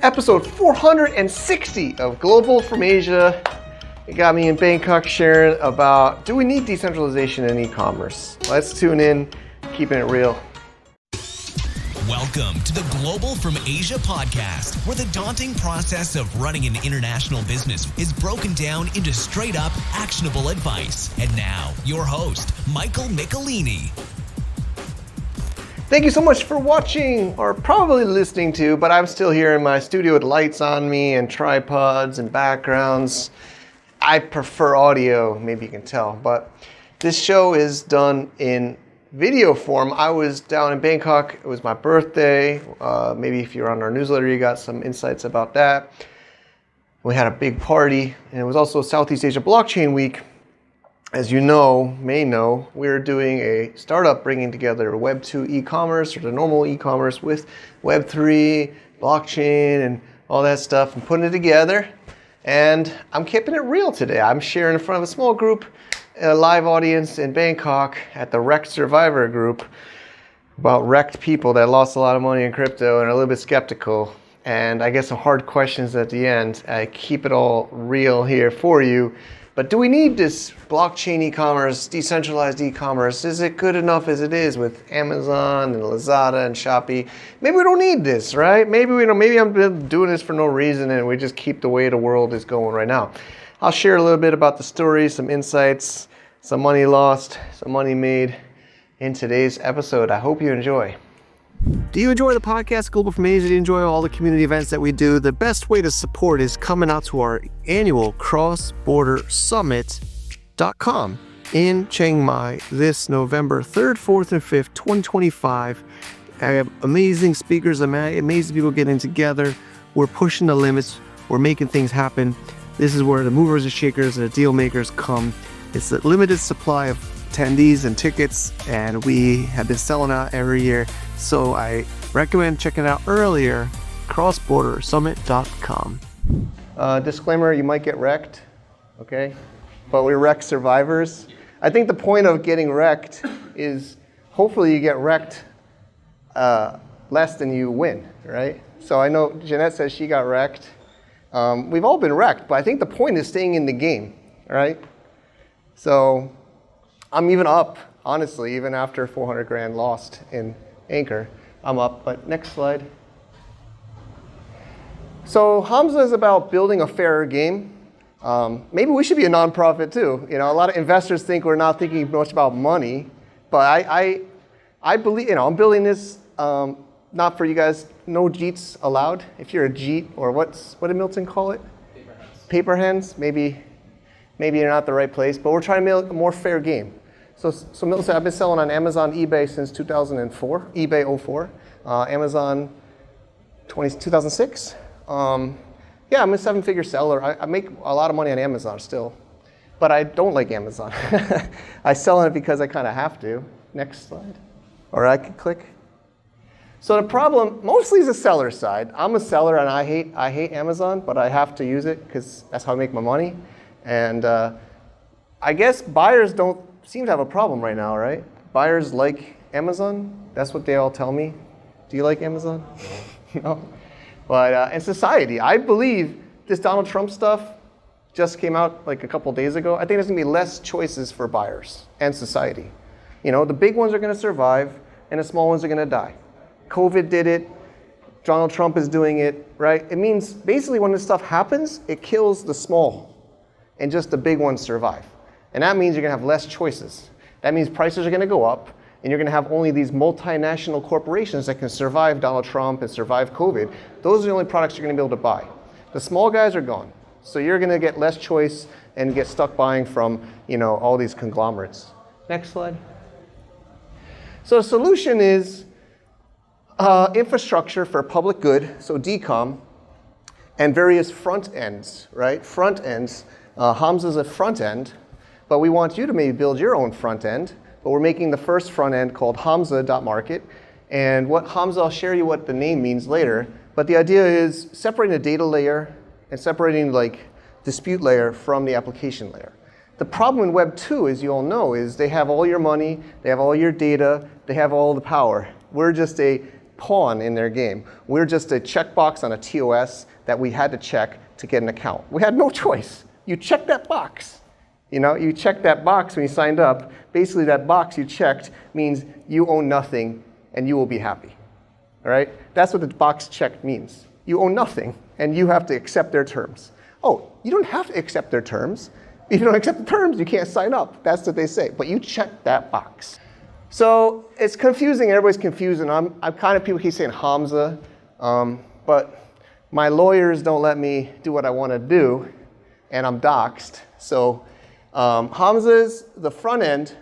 episode 460 of Global from Asia. It got me in Bangkok sharing about, do we need decentralization in e-commerce? Let's tune in, keeping it real. Welcome to the Global from Asia podcast, where the daunting process of running an international business is broken down into straight up actionable advice. And now, your host, Michael Michelini. Thank you so much for watching, or probably listening to, but I'm still here in my studio with lights on me and tripods and backgrounds. I prefer audio, maybe you can tell, but this show is done in video form. I was down in Bangkok. It was my birthday. Maybe if you're on our newsletter, you got some insights about that. We had a big party, and it was also Southeast Asia Blockchain Week. As you may know, we're doing a startup bringing together Web 2 e-commerce, or the normal e-commerce, with Web 3, blockchain, and all that stuff, and putting it together. And I'm keeping it real today. I'm sharing in front of a small group, a live audience in Bangkok at the Wrecked Survivor group, about wrecked people that lost a lot of money in crypto and are a little bit skeptical. And I get some hard questions at the end. I keep it all real here for you. But do we need this blockchain e-commerce, decentralized e-commerce? Is it good enough as it is with Amazon and Lazada and Shopee? Maybe we don't need this, right? Maybe we don't. Maybe I'm doing this for no reason and we just keep the way the world is going right now. I'll share a little bit about the story, some insights, some money lost, some money made in today's episode. I hope you enjoy. Do you enjoy the podcast Global from Asia? Do you enjoy all the community events that we do? The best way to support is coming out to our annual crossbordersummit.com in Chiang Mai this November 3rd, 4th, and 5th, 2025. I have amazing speakers, amazing people getting together. We're pushing the limits. We're making things happen. This is where the movers and shakers and the deal makers come. It's a limited supply of attendees and tickets, and we have been selling out every year. So I recommend checking it out earlier, crossbordersummit.com. Disclaimer, you might get wrecked, okay? But we're wrecked survivors. I think the point of getting wrecked is hopefully you get wrecked less than you win, right? So I know Jeanette says she got wrecked. We've all been wrecked, but I think the point is staying in the game, right? So I'm even up, honestly, even after 400 grand lost in Anchor. I'm up, but next slide. So Hamza is about building a fairer game. Maybe we should be a nonprofit too. You know, a lot of investors think we're not thinking much about money, but I believe, I'm building this not for you guys. No Jeets allowed. If you're a Jeet, or what did Milton call it? Paper hands. Maybe you're not the right place, but we're trying to make a more fair game. So Milton said, I've been selling on Amazon, eBay since 2004, eBay 04, Amazon 2006. I'm a seven-figure seller. I make a lot of money on Amazon still, but I don't like Amazon. I sell on it because I kind of have to. Next slide. Or I can click. So the problem mostly is the seller side. I'm a seller and I hate Amazon, but I have to use it because that's how I make my money. And I guess buyers don't seem to have a problem right now, right? Buyers like Amazon. That's what they all tell me. Do you like Amazon? No. But in society, I believe this Donald Trump stuff just came out like a couple days ago. I think there's going to be less choices for buyers and society. You know, the big ones are going to survive and the small ones are going to die. COVID did it. Donald Trump is doing it, right? It means basically when this stuff happens, it kills the small and just the big ones survive. And that means you're going to have less choices. That means prices are going to go up, and you're going to have only these multinational corporations that can survive Donald Trump and survive COVID. Those are the only products you're going to be able to buy. The small guys are gone. So you're going to get less choice and get stuck buying from, all these conglomerates. Next slide. So the solution is infrastructure for public good, so DCOM, and various front ends, right? Front ends. Hamza's a front end. But we want you to maybe build your own front end. But we're making the first front end called Hamza.market. And what Hamza, I'll share you what the name means later. But the idea is separating the data layer and separating dispute layer from the application layer. The problem in Web 2, as you all know, is they have all your money, they have all your data, they have all the power. We're just a pawn in their game. We're just a checkbox on a TOS that we had to check to get an account. We had no choice. You check that box. You check that box when you signed up. Basically, that box you checked means you own nothing and you will be happy. All right? That's what the box checked means. You own nothing and you have to accept their terms. Oh, you don't have to accept their terms. If you don't accept the terms, you can't sign up. That's what they say. But you check that box. So it's confusing. Everybody's confused. And I'm kind of, people keep saying Hamza. But my lawyers don't let me do what I want to do. And I'm doxxed. So Hamza's, the front end,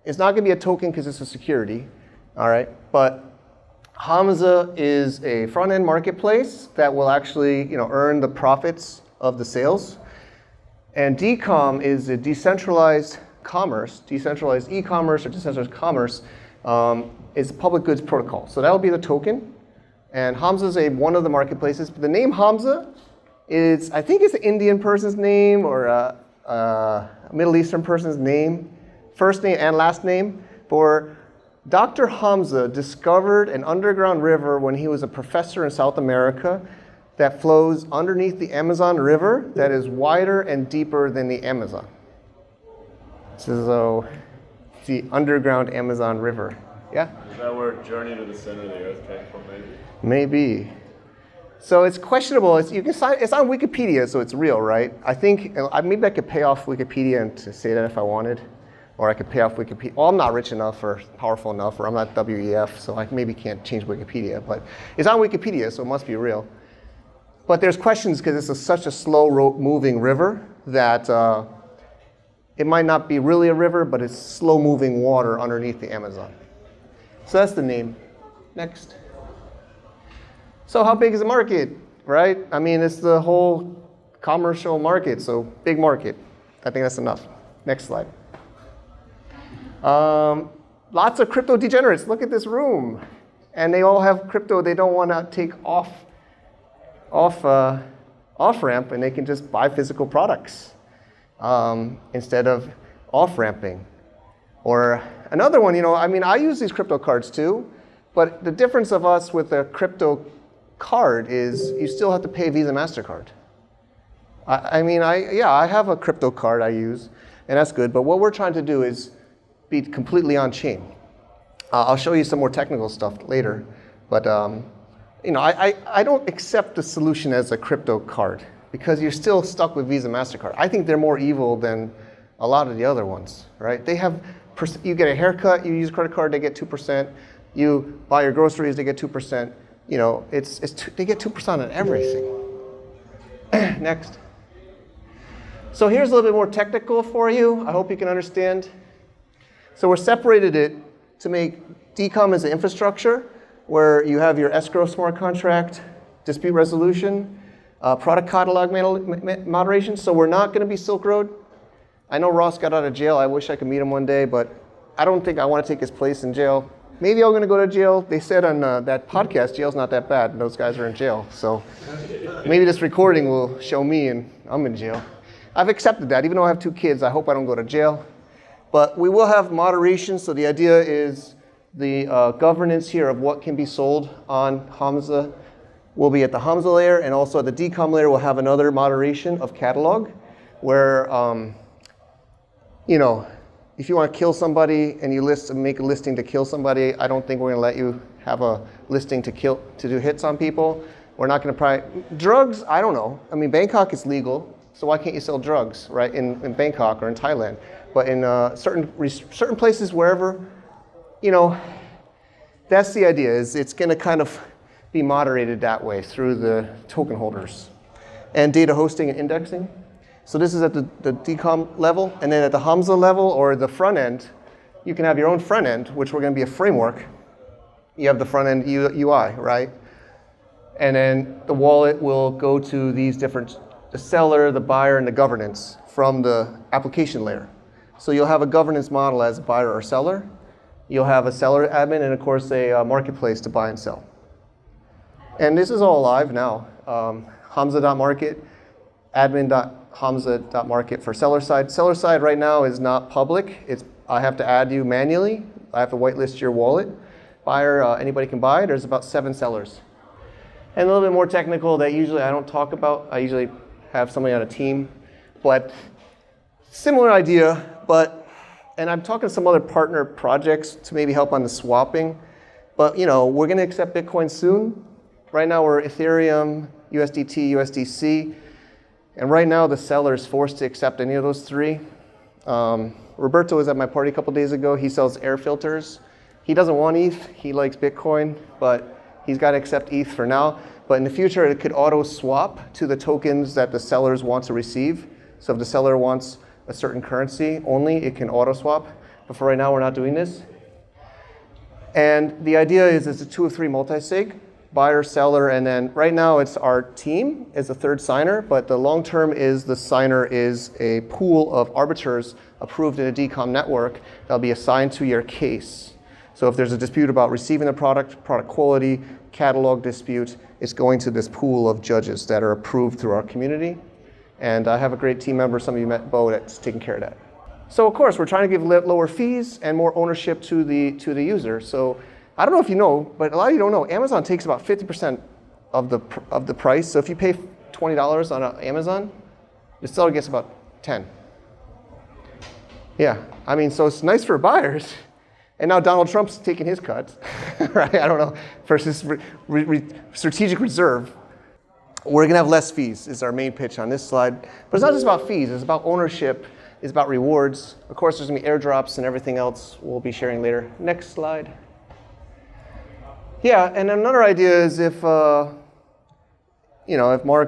is not going to be a token because it's a security. All right. But Hamza is a front end marketplace that will actually earn the profits of the sales. And DCOM is a decentralized commerce, decentralized e-commerce or decentralized commerce is a public goods protocol. So that'll be the token. And Hamza is one of the marketplaces. But the name Hamza is, I think it's an Indian person's name or a Middle Eastern person's name, first name and last name. For Dr. Hamza discovered an underground river when he was a professor in South America that flows underneath the Amazon River that is wider and deeper than the Amazon. So the underground Amazon River. Yeah? Is that where Journey to the Center of the Earth came from, maybe? Maybe. So it's questionable. It's on Wikipedia, so it's real, right? I think maybe I could pay off Wikipedia and to say that if I wanted. Or I could pay off Wikipedia. Well, I'm not rich enough or powerful enough, or I'm not WEF, so I maybe can't change Wikipedia. But it's on Wikipedia, so it must be real. But there's questions because it's such a slow-moving river that it might not be really a river, but it's slow-moving water underneath the Amazon. So that's the name. Next. So how big is the market, right? I mean, it's the whole commercial market, so big market. I think that's enough. Next slide. Lots of crypto degenerates. Look at this room. And they all have crypto they don't want to take off-ramp, and they can just buy physical products instead of off-ramping. Or another one, I use these crypto cards too, but the difference of us with a crypto card is you still have to pay Visa, MasterCard. I have a crypto card I use, and that's good, but what we're trying to do is be completely on-chain. I'll show you some more technical stuff later, but I don't accept the solution as a crypto card because you're still stuck with Visa, MasterCard. I think they're more evil than a lot of the other ones, right? They have, you get a haircut, you use a credit card, they get 2%. You buy your groceries, they get 2%. They get 2% on everything. Next. So here's a little bit more technical for you. I hope you can understand. So we're separated it to make DCOM as an infrastructure where you have your escrow smart contract, dispute resolution, product catalog moderation. So we're not going to be Silk Road. I know Ross got out of jail. I wish I could meet him one day, but I don't think I want to take his place in jail. Maybe I'm going to go to jail. They said on that podcast, jail's not that bad, and those guys are in jail. So maybe this recording will show me and I'm in jail. I've accepted that. Even though I have 2 kids, I hope I don't go to jail. But we will have moderation. So the idea is the governance here of what can be sold on Hamza will be at the Hamza layer, and also at the DCOM layer we'll have another moderation of catalog where, if you want to kill somebody and you make a listing to kill somebody, I don't think we're going to let you have a listing to do hits on people. We're not going to drugs, I don't know. I mean, Bangkok is legal, so why can't you sell drugs, right, in Bangkok or in Thailand? But in certain places, wherever, that's the idea, is it's going to kind of be moderated that way through the token holders. And data hosting and indexing. So this is at the DCOM level, and then at the Hamza level or the front end, you can have your own front end, which we're going to be a framework. You have the front end UI, right? And then the wallet will go to these different, the seller, the buyer, and the governance from the application layer. So you'll have a governance model as a buyer or seller. You'll have a seller admin and, of course, a marketplace to buy and sell. And this is all live now. Hamza.market, admin.hamza.market for seller side. Seller side right now is not public. I have to add you manually. I have to whitelist your wallet. buyer, anybody can buy. There's about 7 sellers. And a little bit more technical that usually I don't talk about. I usually have somebody on a team. But similar idea, and I'm talking to some other partner projects to maybe help on the swapping. But we're going to accept Bitcoin soon. Right now we're Ethereum, USDT, USDC. And right now the seller is forced to accept any of those 3. Roberto was at my party a couple days ago. He sells air filters. He doesn't want ETH. He likes Bitcoin, but he's got to accept ETH for now. But in the future, it could auto swap to the tokens that the sellers want to receive. So if the seller wants a certain currency only, it can auto swap. But for right now, we're not doing this. And the idea is it's a 2 of 3 multi-sig, buyer, seller, and then right now it's our team is the 3rd signer, but the long term is the signer is a pool of arbiters approved in a DCOM network that'll be assigned to your case. So if there's a dispute about receiving the product quality, catalog dispute, it's going to this pool of judges that are approved through our community. And I have a great team member, some of you met Bo, that's taking care of that. So of course, we're trying to give lower fees and more ownership to the user. So I don't know if you know, but a lot of you don't know, Amazon takes about 50% of the price. So if you pay $20 on Amazon, the seller gets about 10. Yeah, I mean, so it's nice for buyers. And now Donald Trump's taking his cut, right? I don't know, versus strategic reserve. We're gonna have less fees is our main pitch on this slide. But it's not just about fees, it's about ownership, it's about rewards. Of course, there's gonna be airdrops and everything else we'll be sharing later. Next slide. Yeah, and another idea is if Mark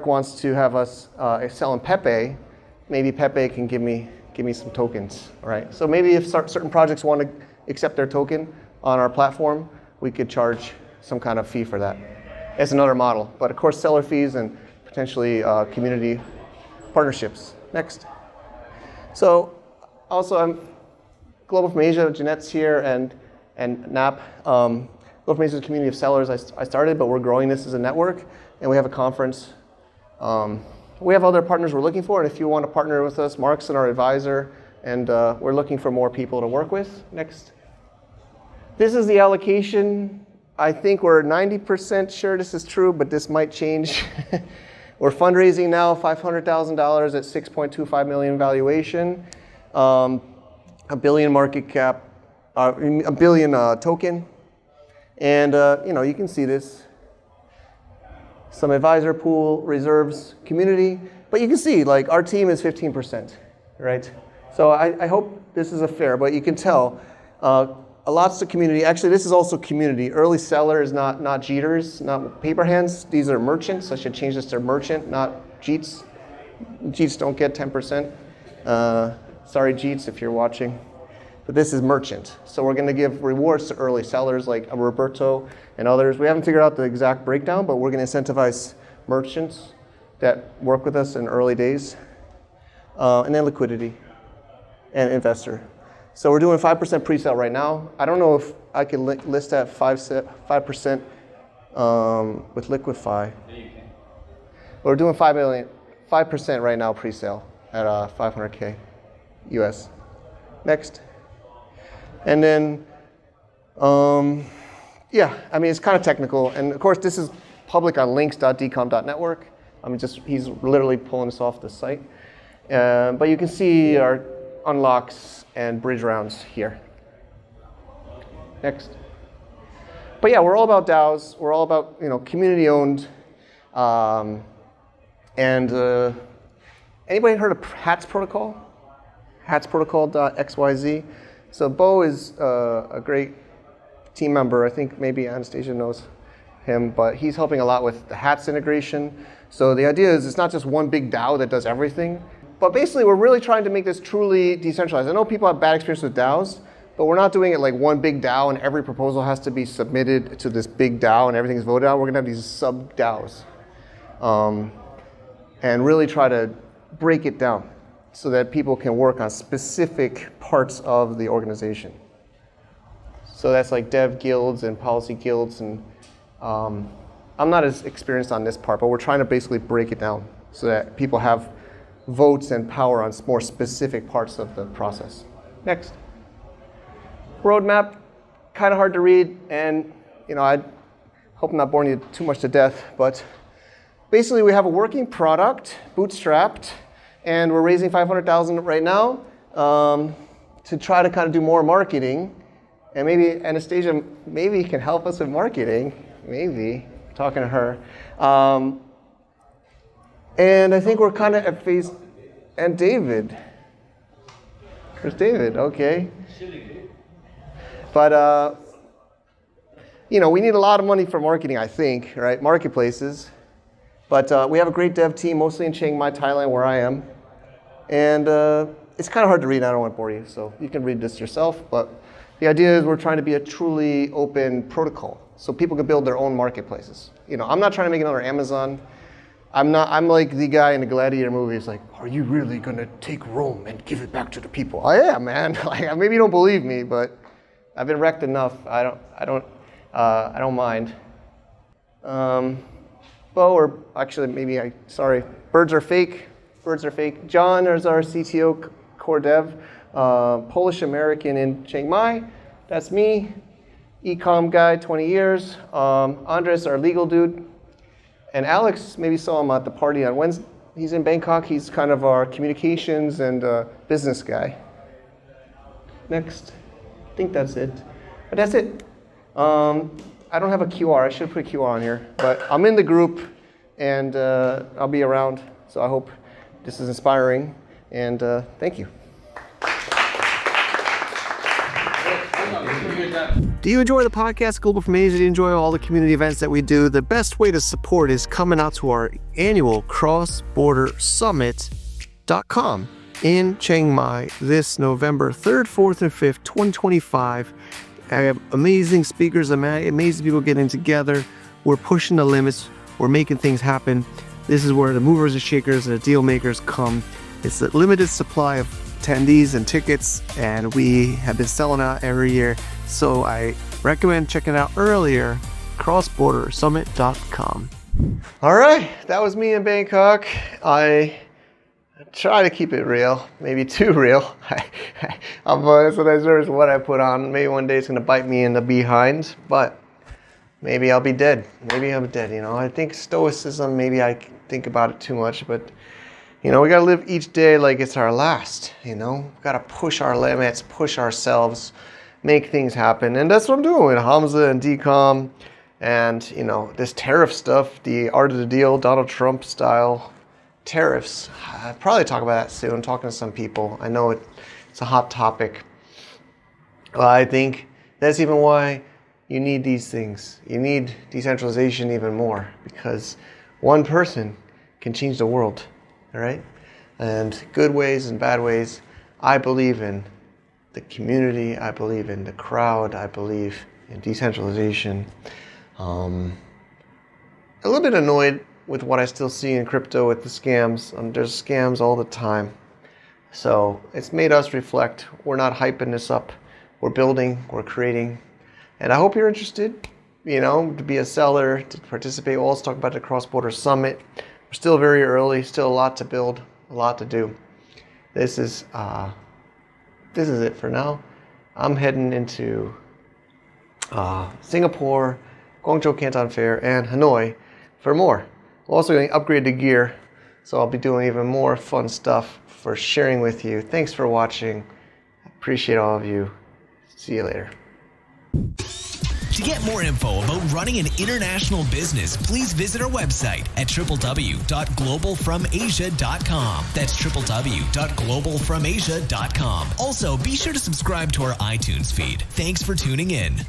wants to have us sell in Pepe, maybe Pepe can give me some tokens, right? So maybe if certain projects want to accept their token on our platform, we could charge some kind of fee for that. It's another model, but of course seller fees and potentially community partnerships. Next. So also I'm Global from Asia, Jeanette's here, and Nap. Global from Asia is a community of sellers I started, but we're growing this as a network, and we have a conference. We have other partners we're looking for, and if you want to partner with us, Mark's our advisor, and we're looking for more people to work with. Next. This is the allocation. I think we're 90% sure this is true, but this might change. We're fundraising now, $500,000 at 6.25 million valuation, $1 billion market cap, $1 billion token, and you can see this. Some advisor pool, reserves, community, but you can see like our team is 15%, right? So I hope this is a fair, but you can tell lots of community. Actually, this is also community. Early seller is not Jeeters, not paper hands. These are merchants. I should change this to merchant, not Jeets. Jeets don't get 10%. Sorry, Jeets, if you're watching. But this is merchant. So we're going to give rewards to early sellers like Roberto and others. We haven't figured out the exact breakdown, but we're going to incentivize merchants that work with us in early days. And then liquidity and investor. So we're doing 5% pre-sale right now. I don't know if I can list that 5% with Liquify. We're doing 5% right now pre-sale at 500K US. Next. And then, it's kind of technical. And of course, this is public on links.dcom.network. He's literally pulling this off the site. But you can see our unlocks and bridge rounds here. Next. But yeah, we're all about DAOs. We're all about community owned. Anybody heard of HATS protocol? HATS protocol.xyz. So Bo is a great team member. I think maybe Anastasia knows him, but he's helping a lot with the HATS integration. So the idea is it's not just one big DAO that does everything. But basically, we're really trying to make this truly decentralized. I know people have bad experience with DAOs, but we're not doing it like one big DAO and every proposal has to be submitted to this big DAO and everything is voted on. We're going to have these sub-DAOs and really try to break it down so that people can work on specific parts of the organization. So that's like dev guilds and policy guilds. And I'm not as experienced on this part, but we're trying to basically break it down so that people have votes and power on more specific parts of the process. Next. Roadmap, kind of hard to read, and I hope I'm not boring you too much to death, but basically we have a working product, bootstrapped, and we're raising $500,000 right now to try to kind of do more marketing, and maybe Anastasia maybe can help us with marketing, maybe, talking to her. And I think we're kind of at phase, and David. Where's David? Okay. But, we need a lot of money for marketing, I think, right? Marketplaces. But we have a great dev team, mostly in Chiang Mai, Thailand, where I am. And it's kind of hard to read. I don't want to bore you, so you can read this yourself. But the idea is we're trying to be a truly open protocol, so people can build their own marketplaces. I'm not trying to make another Amazon. I'm like the guy in the Gladiator movie. It's like, are you really going to take Rome and give it back to the people? I am, man. Maybe you don't believe me, but I've been wrecked enough. I don't mind. Or actually, birds are fake. Birds are fake. John is our CTO, core dev, Polish American in Chiang Mai. That's me. Ecom guy, 20 years. Andres, our legal dude. And Alex, maybe saw him at the party on Wednesday. He's in Bangkok. He's kind of our communications and business guy. Next. I think that's it. But that's it. I don't have a QR. I should put a QR on here. But I'm in the group, and I'll be around. So I hope this is inspiring. And thank you. Do you enjoy the podcast, Global from Asia? Do you enjoy all the community events that we do? The best way to support is coming out to our annual Cross-Border Summit.com in Chiang Mai this November 3rd, 4th, and 5th, 2025. I have amazing speakers, amazing people getting together. We're pushing the limits. We're making things happen. This is where the movers and shakers and the deal makers come. It's a limited supply of attendees and tickets, and we have been selling out every year. So I recommend checking it out earlier, crossbordersummit.com. All right, that was me in Bangkok. I try to keep it real, maybe too real. I'm sometimes nervous what I put on. Maybe one day it's going to bite me in the behind, but maybe I'll be dead. Maybe I'm dead, I think stoicism, maybe I think about it too much, but we got to live each day like it's our last, We've got to push our limits, push ourselves, make things happen. And that's what I'm doing with Hamza and DCOM and, this tariff stuff, the art of the deal, Donald Trump style tariffs. I'll probably talk about that soon, talking to some people. I know it's a hot topic. I think that's even why you need these things. You need decentralization even more, because one person can change the world, all right? And good ways and bad ways. I believe in the community. I believe in the crowd. I believe in decentralization. A little bit annoyed with what I still see in crypto with the scams. There's scams all the time. So it's made us reflect. We're not hyping this up. We're building, we're creating. And I hope you're interested, to be a seller, to participate. We'll also talk about the Cross-Border Summit. We're still very early, still a lot to build, a lot to do. This is it for now. I'm heading into Singapore, Guangzhou Canton Fair, and Hanoi for more. We're also going to upgrade the gear, so I'll be doing even more fun stuff for sharing with you. Thanks for watching. I appreciate all of you. See you later. To get more info about running an international business, please visit our website at www.globalfromasia.com. That's www.globalfromasia.com. Also, be sure to subscribe to our iTunes feed. Thanks for tuning in.